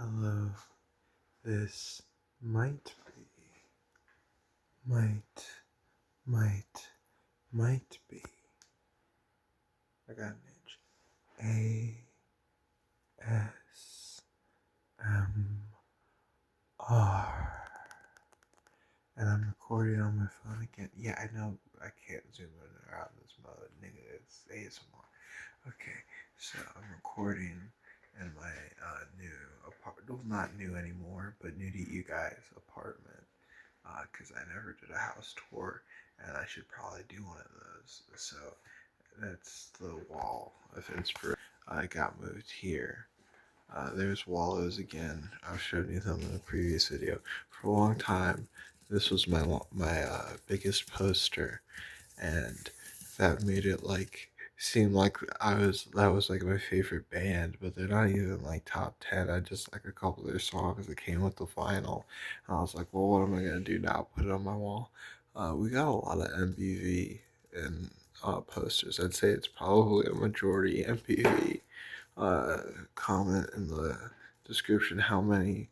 Hello, this might might, might, might be. I got an itch. ASMR. And I'm recording on my phone again. Yeah, I know I can't zoom in around this mode. Nigga, it's ASMR. Okay, so I'm recording in my new apartment. Well, not new anymore, but new to you guys apartment. Because I never did a house tour, and I should probably do one of those. So that's the wall of inspiration. I got moved here. There's Wallows again. I've showed you them in a previous video. For a long time, this was my biggest poster, and that made it like seem like that was like my favorite band, but they're not even like top 10. I just like a couple of their songs that came with the vinyl, and I was like, well, what am I gonna do now? Put it on my wall. We got a lot of MBV in posters. I'd say it's probably a majority MPV. Comment in the description how many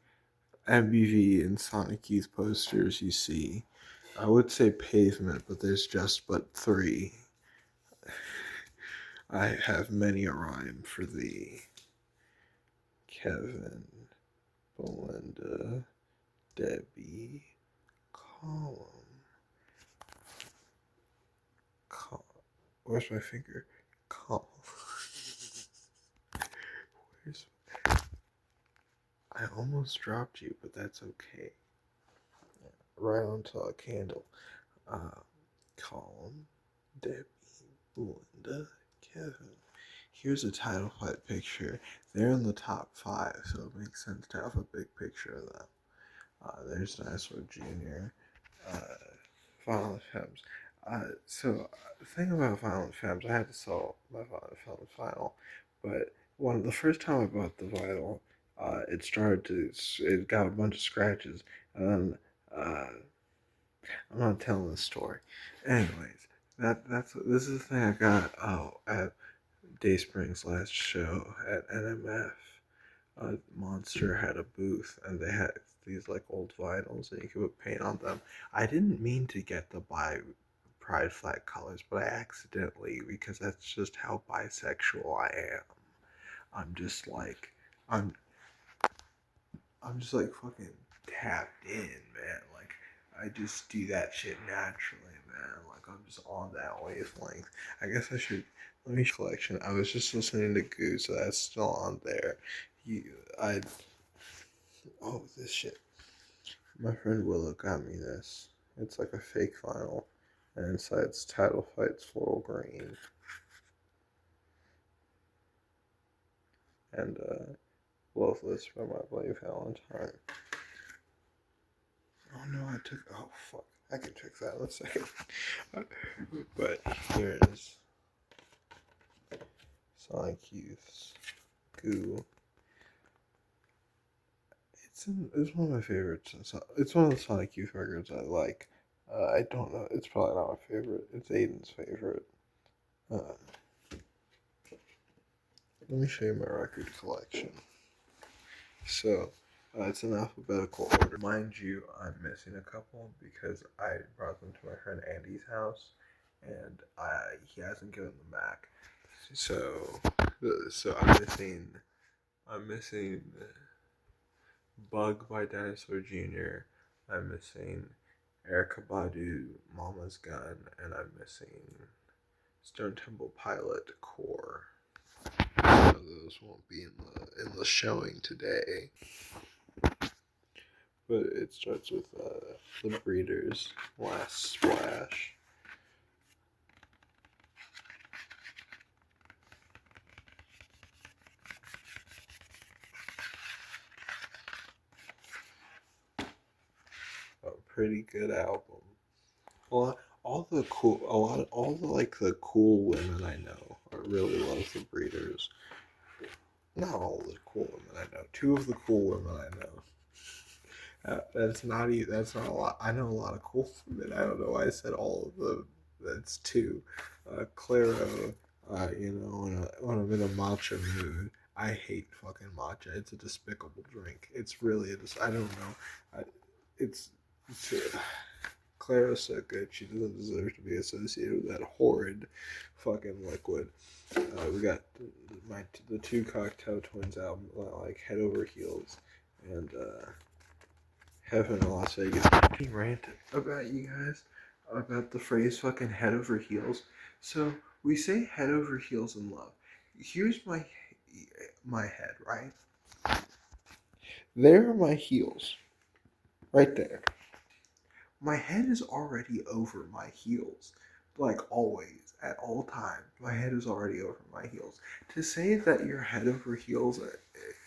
MBV and Sonic Youth posters you see. I would say Pavement, but there's just but three. I have many a rhyme for thee. Kevin, Belinda, Debbie, Column. Where's my finger? Column. Where's... I almost dropped you, but that's okay. Right onto a candle. Column, Debbie, Belinda, Kevin. Here's a title fight picture. They're in the top 5, so it makes sense to have a big picture of them. There's Dinosaur Jr., Violent Femmes. The thing about Violent Femmes, I had to sell my Violent Femmes vinyl, but the first time I bought the vinyl, it got a bunch of scratches, and then, I'm not telling the story. Anyways, this is the thing I got at Dayspring's last show at NMF. Monster had a booth, and they had these like old vinyls, and you could put paint on them. I didn't mean to get the pride flag colors, but I accidentally, because that's just how bisexual I am. I'm just like I'm I'm just like fucking tapped in, man. Like I just do that shit naturally, man. Like I'm just on that wavelength. I guess I should let me collection. I was just listening to Goose, so that's still on there. You, I this shit. My friend Willow got me this. It's like a fake vinyl, and inside it's Title Fights Floral Green, and Loveless by My Bloody Valentine. Oh no, oh fuck. I can fix that in a second. But here it is. Sonic Youth's Goo. It's one of my favorites. It's one of the Sonic Youth records I like. I don't know. It's probably not my favorite. It's Aiden's favorite. Uh, Let me show you my record collection. So, it's in alphabetical order. Mind you, I'm missing a couple because I brought them to my friend Andy's house, and he hasn't given them back. So I'm missing Bug by Dinosaur Jr. I'm missing Erica Badu, Mama's Gun, and I'm missing Stone Temple Pilot Core. So those won't be in the showing today. But it starts with The Breeders' Last Splash. A pretty good album. All the cool women I know really love The Breeders. Not all the cool women I know. Two of the cool women I know. That's not a lot. I know a lot of cool women. I don't know why I said all of them. That's two. Claro, when I'm in a matcha mood, I hate fucking matcha. It's a despicable drink. It's really I don't know. It's, it's Clara's so good. She doesn't deserve to be associated with that horrid fucking liquid. We got the two Cocktail Twins album, like Head Over Heels, and Heaven in Las Vegas. Rant about you guys about the phrase fucking head over heels. So we say head over heels in love. Here's my head, right? There are my heels, right there. My head is already over my heels, like always, at all times. My head is already over my heels. To say that you're head over heels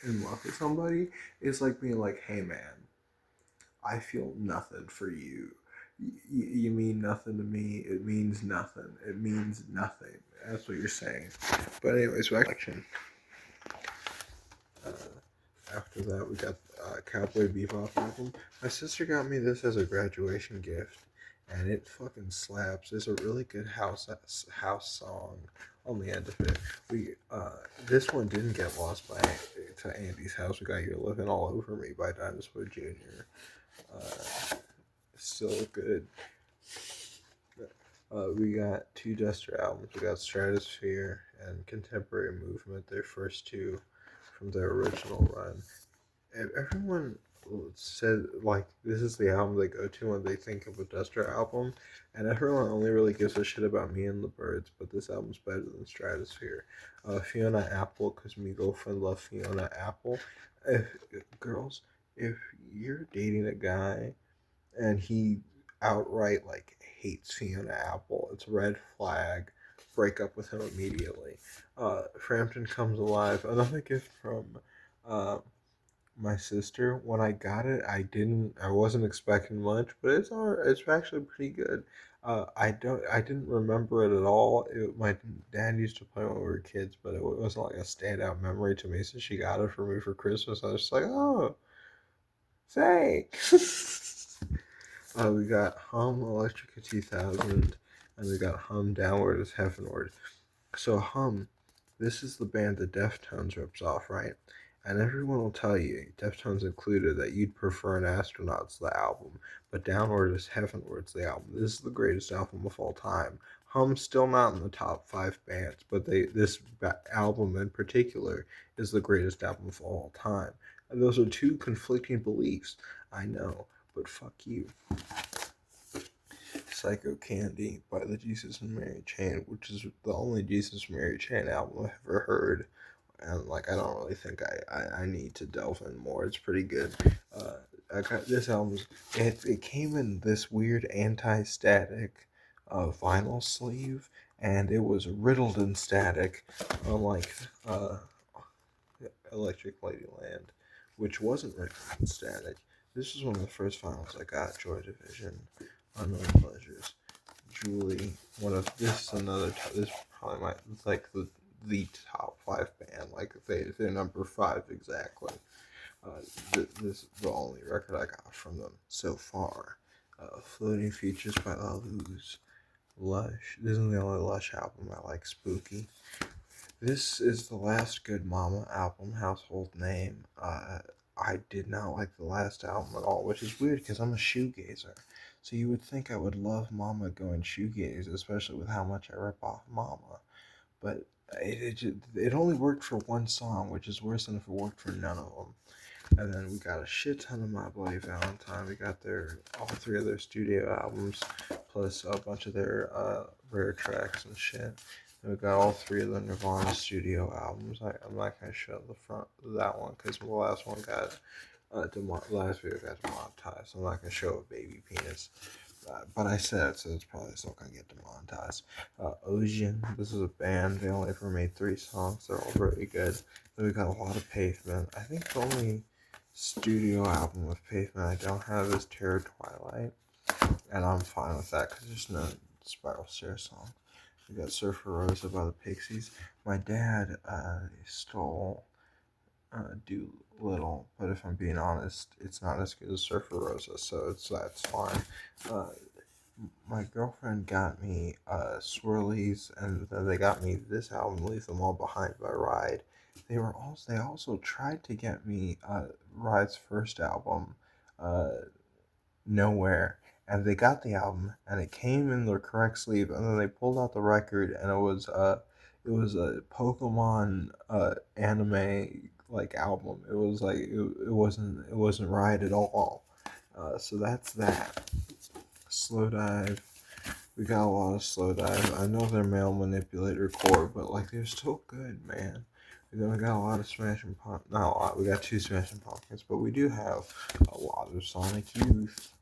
in love with somebody is like being like, hey man, I feel nothing for you. You mean nothing to me. It means nothing. It means nothing. That's what you're saying. But anyways, action. Uh, After that, we got Cowboy Bebop album. My sister got me this as a graduation gift, and it fucking slaps. There's a really good house song on the end of it. We This one didn't get lost to Andy's house. We got You're Living All Over Me by Dinosaur Jr. Still good. We got two Duster albums. We got Stratosphere and Contemporary Movement, their first two from their original run. And everyone said like this is the album they go to when they think of a Duster album, and everyone only really gives a shit about Me and the Birds, but this album's better than Stratosphere. Fiona Apple, because my girlfriend loved Fiona Apple. Girls, if you're dating a guy and he outright like hates Fiona Apple, it's a red flag. Break up with him immediately. Frampton Comes Alive, another gift from uh, my sister. When I got it, I wasn't expecting much, but it's actually pretty good. I didn't remember it at all. My dad used to play when we were kids, but it wasn't like a standout memory to me. So she got it for me for Christmas. I was just like, oh, thanks. We got Hum Electrica 2000, and we got Hum Downward is Heavenward. So Hum, this is the band that Deftones rips off, right? And everyone will tell you, Deftones included, that you'd prefer an Astronaut's the album, but Downward is Heavenward's the album. This is the greatest album of all time. Hum's still not in the top 5 bands, but this album in particular is the greatest album of all time. And those are two conflicting beliefs, I know, but fuck you. Psycho Candy by the Jesus and Mary Chain, which is the only Jesus and Mary Chain album I've ever heard. And like I don't really think I need to delve in more. It's pretty good. I got this album. It came in this weird anti-static vinyl sleeve, and it was riddled in static, unlike Electric Ladyland, which wasn't riddled in static. This was one of the first vinyls I got. Joy Division, Unknown Pleasures, Julie. One of this is another. This probably my like the top 5 band. Like they're number 5 exactly. This is the only record I got from them so far. Floating Features by La Luz. Lush. This is the only Lush album I like. Spooky. This is the last Good Mama album. Household Name. I did not like the last album at all, which is weird because I'm a shoegazer. So you would think I would love Mama going shoegaze, especially with how much I rip off Mama. But it only worked for one song, which is worse than if it worked for none of them. And then we got a shit ton of My Bloody Valentine. We got all 3 of their studio albums, plus a bunch of their rare tracks and shit. And we got all 3 of the Nirvana studio albums. I'm not gonna show the front of that one because the last one got last video got demonetized. So I'm not gonna show a baby penis. But I said it, so it's probably still gonna get demonetized. Ocean, this is a band. They only ever made 3 songs. They're all really good. Then we got a lot of Pavement. I think the only studio album of Pavement I don't have is Terror Twilight, and I'm fine with that because there's no Spiral Stairs song. We got Surfer Rosa by the Pixies. My dad stole Doolittle, but if I'm being honest, it's not as good as Surfer Rosa, so that's fine. My girlfriend got me Swirlies, and then they got me this album, Leave Them All Behind by Ride. They also tried to get me Ride's first album, uh, Nowhere, and they got the album and it came in the correct sleeve, and then they pulled out the record and it was a Pokemon anime like album. It was like it wasn't right at all. So that's that. Slow Dive. We got a lot of Slow Dive. I know they're Male Manipulator core, but like they're still good, man. We got a lot of Smashing Pumpkins. Not a lot. We got two Smashing Pumpkins, but we do have a lot of Sonic Youth.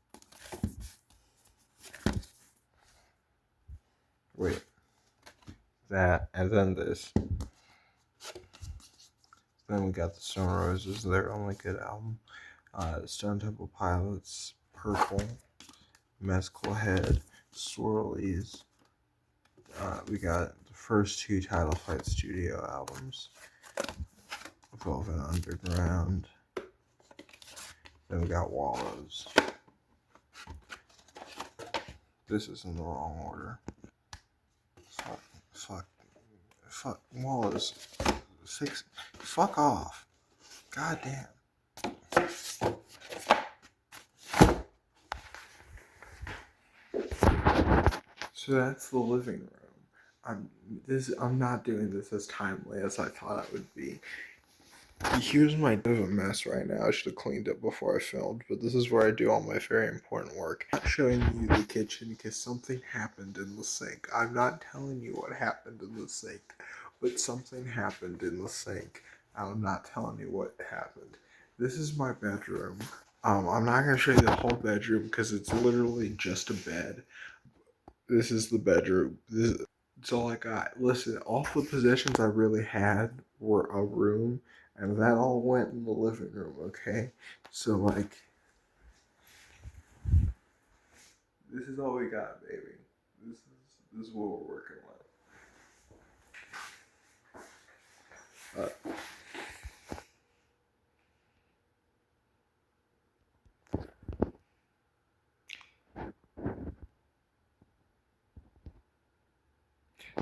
Wait, that and then this. Then we got the Stone Roses, their only good album. Stone Temple Pilots, Purple, Mescal Head, Swirlies. We got the first two Title Fight studio albums, Velvet Underground. Then we got Wallows. This is in the wrong order. Fuck. Wallows. Fuck off. God damn. So that's the living room. I'm not doing this as timely as I thought I would be. Here's my bit of a mess right now. I should have cleaned up before I filmed, but this is where I do all my very important work. I'm not showing you the kitchen because something happened in the sink. I'm not telling you what happened in the sink, but something happened in the sink. I'm not telling you what happened. This is my bedroom. I'm not gonna show you the whole bedroom because it's literally just a bed. This is the bedroom. It's all I got. Listen, all the possessions I really had were a room, and that all went in the living room, okay? So, like, this is all we got, baby. This is what we're working with.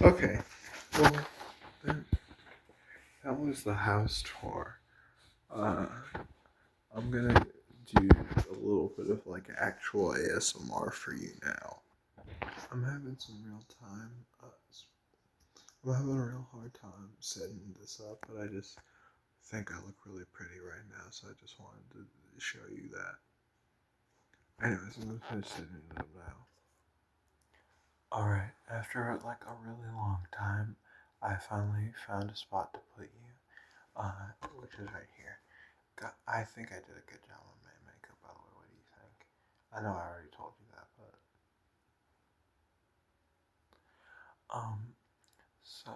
Okay, well, then, that was the house tour. I'm gonna do a little bit of, like, actual ASMR for you now. I'm having some real time. I'm having a real hard time setting this up, but I just think I look really pretty right now, so I just wanted to show you that. Anyways, I'm gonna finish setting it up now. Alright, after like a really long time, I finally found a spot to put you, which is right here. I think I did a good job on my makeup, by the way. What do you think? I know I already told you that, but so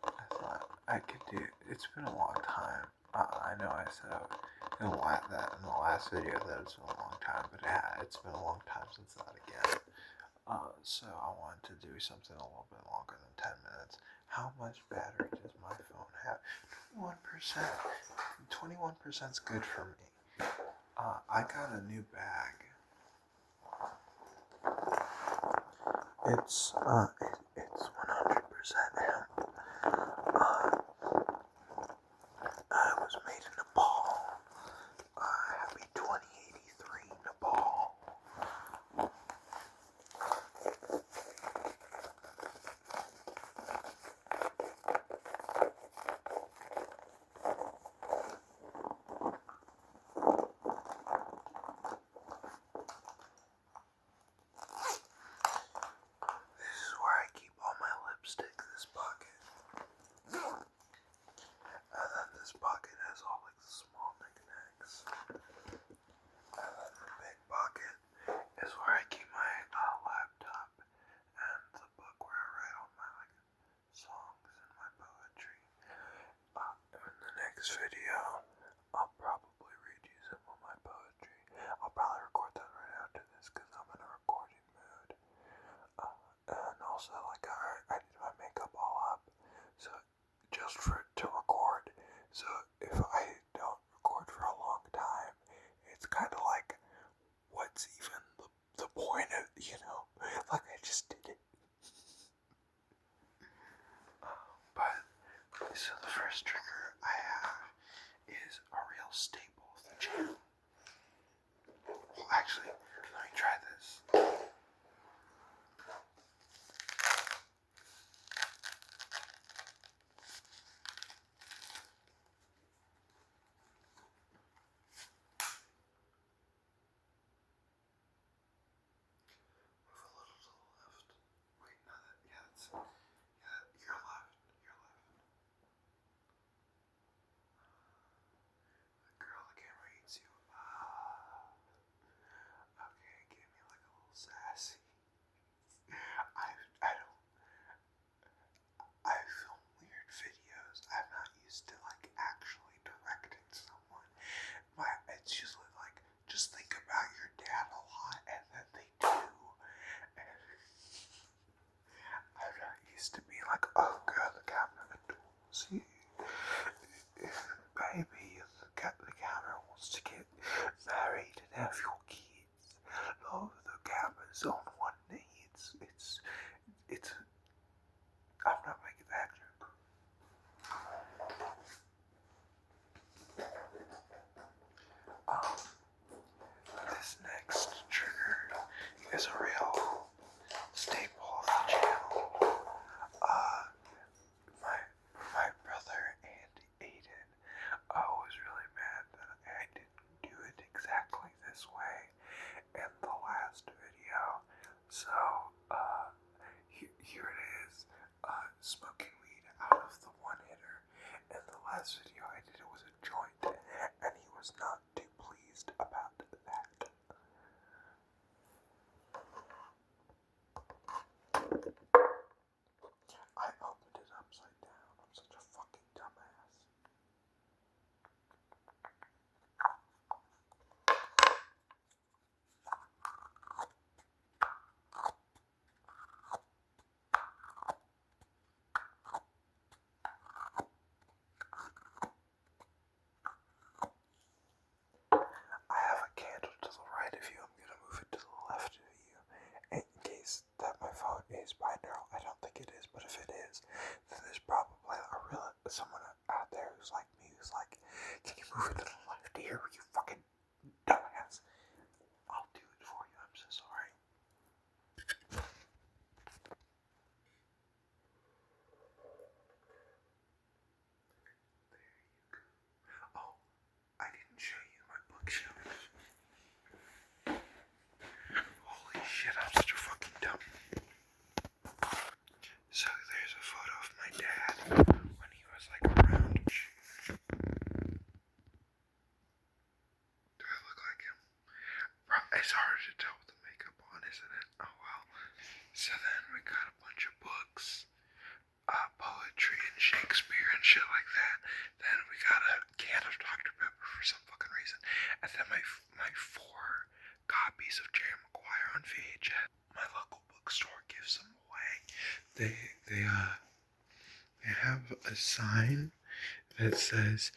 I thought I could do. It's been a long time. I know I said in the last video that it's been a long time, but yeah, it's been a long time since that again. So I wanted to do something a little bit longer than 10 minutes. How much battery does my phone have? 21%. 21% is good for me. I got a new bag. It's 100% hemp. It was made in Nepal. Happy 2083 Nepal. This is where I keep all my lipstick, this bucket. And then this bucket has all like the small knickknacks. And then the big bucket is where I keep my laptop and the book where I write all my like songs and my poetry. In the next video, I'll probably read you some of my poetry. I'll probably record that right after this because I'm in a recording mood. And also, like, I did my makeup all up, so just to record. So if I don't record for a long time, it's kind of like, what's even the point of, like I just did it. But so the first trigger wants to get married and have your kids. Love the cameras on one knee. It's. I'm not making that joke. This next trigger is a real staple of the channel. My brother and Aiden was really mad that I didn't do it exactly this way in the last video. So, here it is, smoking weed out of the one hitter. In the last video I did, it was a joint, and he was not too pleased about that. I opened it upside down. I'm such a fucking dumbass. I have a candle to the right of you. I'm gonna move it to the left of you in case that my phone is binaural. I don't think it is, but if it is, then there's probably someone out there who's like me, who's like, can you move it to the left here, you fucking dumbass? I'll do it for you. I'm so sorry. Oh, I didn't show you my bookshelf. Holy shit, I'm such a fucking dumb. So there's a photo of my dad when he was like around. Do I look like him? It's hard to tell with the makeup on, isn't it? Oh well. So then we got a bunch of books, poetry and Shakespeare and shit like that. Then we got a can of Dr. Pepper for some fucking reason. And then my 4 copies of Jerry Maguire on VHS. My local bookstore gives them away. They have a sign that says,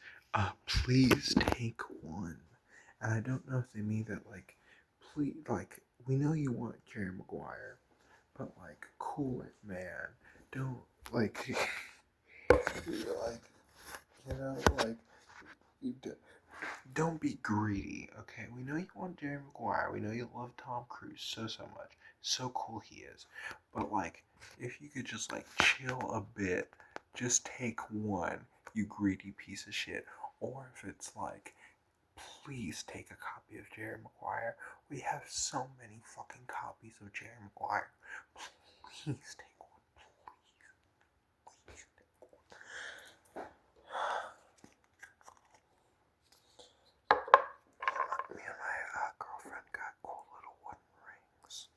please take one. And I don't know if they mean that, like, please, like, we know you want Jerry Maguire, but, like, cool it, man. Don't, like, don't be greedy, okay? We know you want Jerry Maguire. We know you love Tom Cruise so much. So cool he is. But, like, if you could just, like, chill a bit, just take one, you greedy piece of shit. Or if it's like, please take a copy of Jerry Maguire. We have so many fucking copies of Jerry Maguire. Please take one. Please take one. Me and my girlfriend got cool little wooden rings.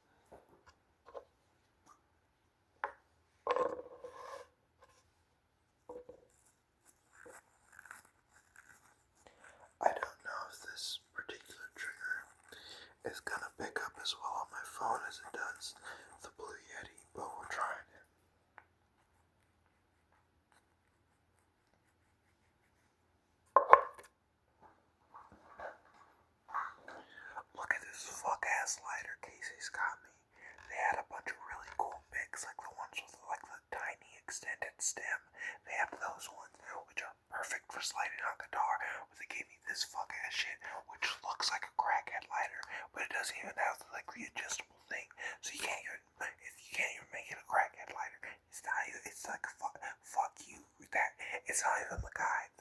I don't know if this particular trigger is gonna pick up as well on my phone as it does the Blue Yeti, but we're trying it. Look at this fuck-ass lighter Casey's got me. They had a bunch of really cool picks, like the ones with like the tiny extended stem. They have those ones, which are perfect for sliding on guitar, but they gave me this fuck-ass shit, which looks like a crackhead lighter, but it doesn't even have like the adjustable thing, so you can't even make it a crackhead lighter. It's not even, it's like fuck you with that. It's not even the guy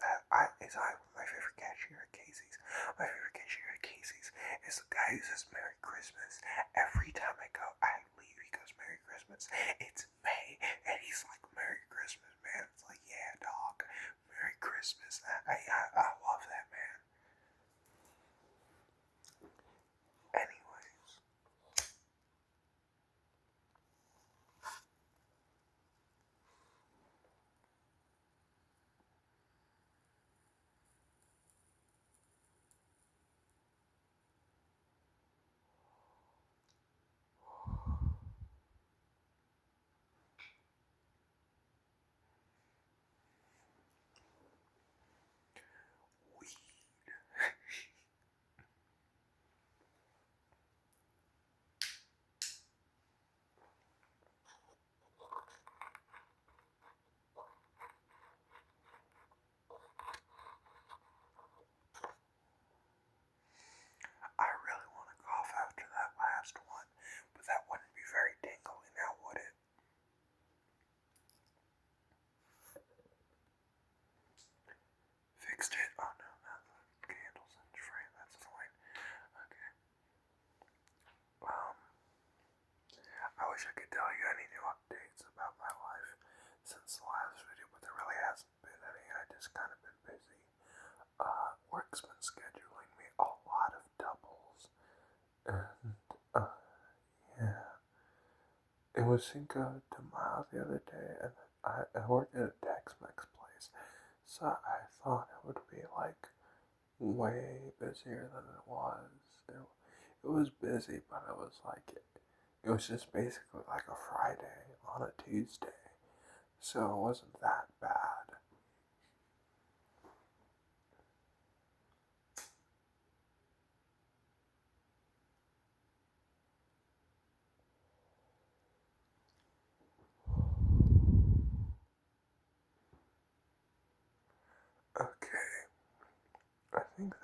it's not even my favorite cashier at Casey's. My favorite cashier at Casey's is the guy who says Merry Christmas. Every time I go, I leave, he goes Merry Christmas. It's May, and he's like, Merry Christmas, man. It's like, yeah, dog, Merry Christmas. I love that, man. Anyways. wish I could tell you any new updates about my life since the last video, but there really hasn't been any. I just kind of been busy. Work's been scheduling me a lot of doubles, and yeah, it was Cinco de Mayo the other day, and I work at a Tex-Mex place, so I thought it would be like way busier than it was. It was busy, but it was like it was just basically like a Friday on a Tuesday, so it wasn't that bad. Okay, I think